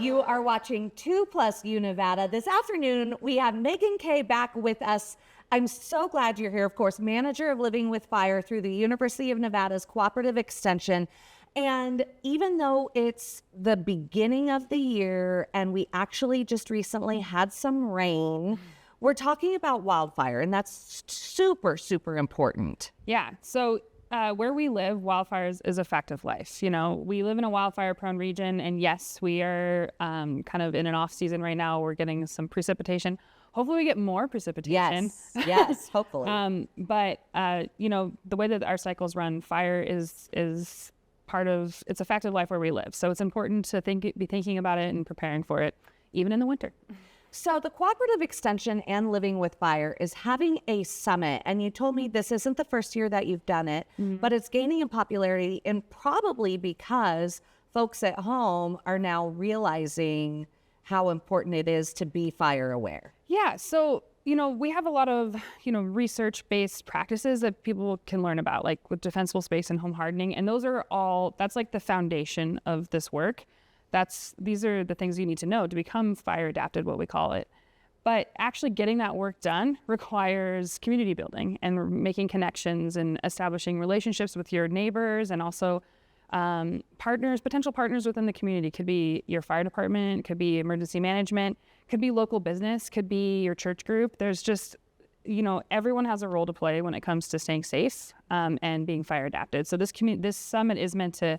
You are watching 2+U Nevada. This afternoon, we have Megan Kay back with us. I'm so glad you're here, of course, manager of Living with Fire through the University of Nevada's Cooperative Extension. And even though it's the beginning of the year and we actually just recently had some rain, we're talking about wildfire, and that's super, super important. Yeah. So where we live, wildfires is a fact of life. You know, we live in a wildfire-prone region, and yes, we are kind of in an off season right now. We're getting some precipitation. Hopefully, we get more precipitation. Yes, hopefully. But you know, the way that our cycles run, fire is part of. It's a fact of life where we live. So it's important to be thinking about it and preparing for it, even in the winter. So the Cooperative Extension and Living with Fire is having a summit. And you told me this isn't the first year that you've done it, but it's gaining in popularity, and probably because folks at home are now realizing how important it is to be fire aware. Yeah. So, you know, we have a lot of, research-based practices that people can learn about, like with defensible space and home hardening. And those are all, that's like the foundation of this work. These are the things you need to know to become fire adapted, what we call it. But actually getting that work done requires community building and making connections and establishing relationships with your neighbors, and also potential partners within the community. Could be your fire department, could be emergency management, could be local business, could be your church group. There's just, everyone has a role to play when it comes to staying safe and being fire adapted. So this summit is meant to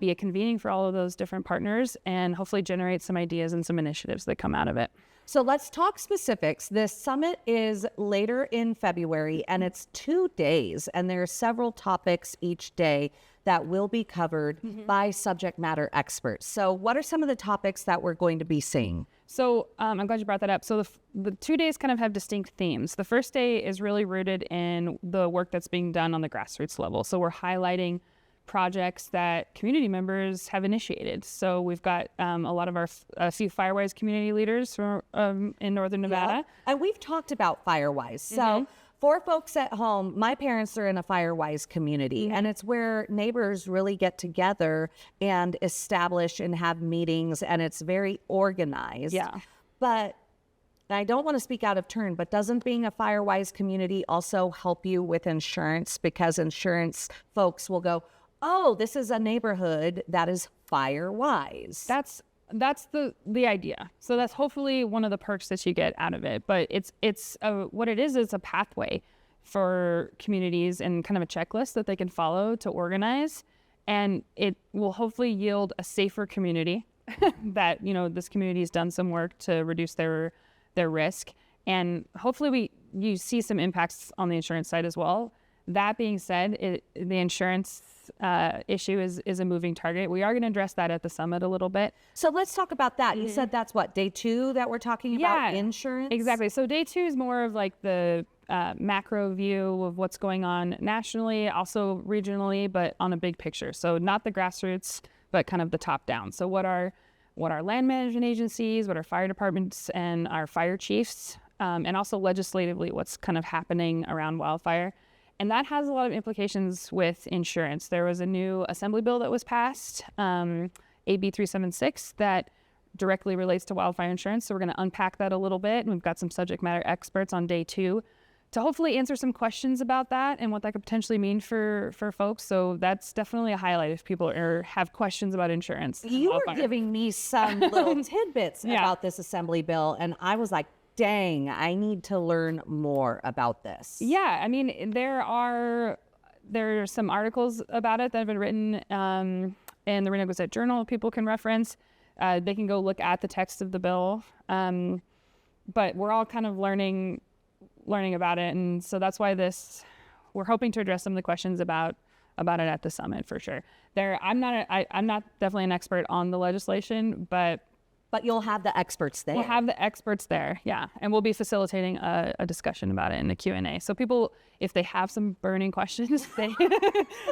be a convening for all of those different partners and hopefully generate some ideas and some initiatives that come out of it. So let's talk specifics. This summit is later in February, and it's 2 days, and there are several topics each day that will be covered by subject matter experts. So what are some of the topics that we're going to be seeing? So I'm glad you brought that up. So the 2 days kind of have distinct themes. The first day is really rooted in the work that's being done on the grassroots level. So we're highlighting projects that community members have initiated. So we've got a few Firewise community leaders from in Northern Nevada. Yeah. And we've talked about Firewise. So for folks at home, my parents are in a Firewise community, and it's where neighbors really get together and establish and have meetings, and it's very organized. Yeah. But I don't want to speak out of turn, but doesn't being a Firewise community also help you with insurance? Because insurance folks will go, oh, this is a neighborhood that is Firewise. That's the idea. So that's hopefully one of the perks that you get out of it. But what it is a pathway for communities and kind of a checklist that they can follow to organize, and it will hopefully yield a safer community that this community has done some work to reduce their risk, and hopefully you see some impacts on the insurance side as well. That being said, the insurance issue is a moving target. We are going to address that at the summit a little bit. So let's talk about that. You said that's what, day 2 that we're talking about insurance? Exactly. So day 2 is more of like the macro view of what's going on nationally, also regionally, but on a big picture. So not the grassroots, but kind of the top down. So what are land management agencies, what are fire departments and our fire chiefs, and also legislatively what's kind of happening around wildfire. And that has a lot of implications with insurance. There was a new assembly bill that was passed, AB 376, that directly relates to wildfire insurance. So we're going to unpack that a little bit. And we've got some subject matter experts on day 2 to hopefully answer some questions about that and what that could potentially mean for folks. So that's definitely a highlight if people have questions about insurance. You were giving me some little tidbits about this assembly bill, and I was like, dang, I need to learn more about this. Yeah, I mean, there are some articles about it that have been written in the Reno Gazette Journal. People can reference. They can go look at the text of the bill. But we're all kind of learning about it, and so that's why we're hoping to address some of the questions about it at the summit for sure. I'm not definitely an expert on the legislation, but you'll have the experts there. We'll have the experts there, yeah. And we'll be facilitating a discussion about it in the Q&A. So people, if they have some burning questions,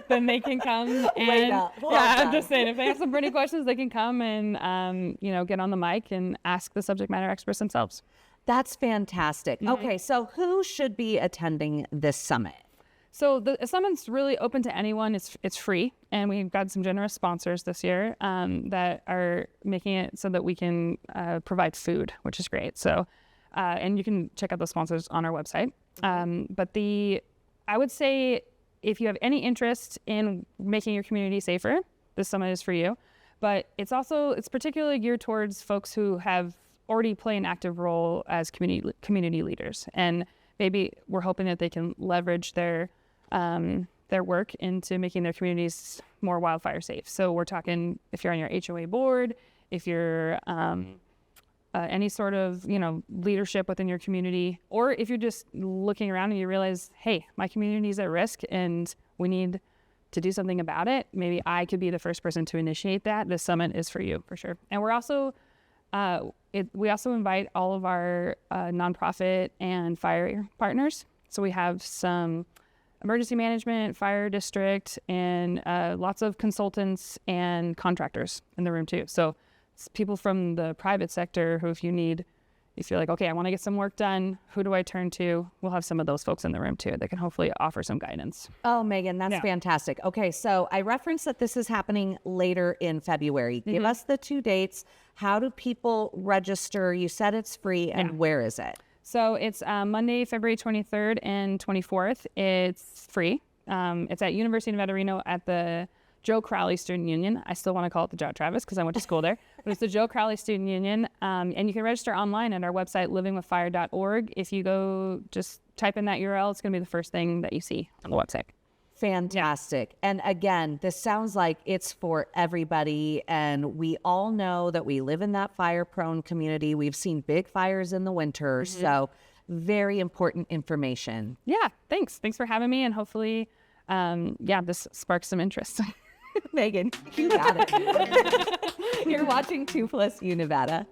then they can come. I'm just saying, if they have some burning questions, they can come and, get on the mic and ask the subject matter experts themselves. That's fantastic. Okay, so who should be attending this summit? So the summit's really open to anyone. It's free, and we've got some generous sponsors this year that are making it so that we can provide food, which is great. So, and you can check out those sponsors on our website. But I would say if you have any interest in making your community safer, this summit is for you. But it's particularly geared towards folks who have already play an active role as community leaders, and maybe we're hoping that they can leverage their work into making their communities more wildfire safe. So we're talking if you're on your HOA board, if you're any sort of leadership within your community, or if you're just looking around and you realize, hey, my community is at risk and we need to do something about it. Maybe I could be the first person to initiate that. This summit is for you for sure. And we're also we also invite all of our nonprofit and fire partners. So we have some emergency management, fire district, and lots of consultants and contractors in the room too. So it's people from the private sector who, if you're like, okay, I want to get some work done, who do I turn to? We'll have some of those folks in the room too that can hopefully offer some guidance. Oh, Megan, that's fantastic. Okay, so I referenced that this is happening later in February. Give us the 2 dates. How do people register? You said it's free, and where is it? So it's Monday, February 23rd and 24th. It's free. It's at University of Nevada, Reno at the Joe Crowley Student Union. I still want to call it the Joe Travis because I went to school there, but it's the Joe Crowley Student Union. And you can register online at our website, livingwithfire.org. If you go just type in that URL, it's going to be the first thing that you see on the website. Fantastic. And again, this sounds like it's for everybody. And we all know that we live in that fire-prone community. We've seen big fires in the winter. So very important information. Yeah, thanks. Thanks for having me. And hopefully, this sparks some interest. Megan, you got it. You're watching 2 Plus U Nevada.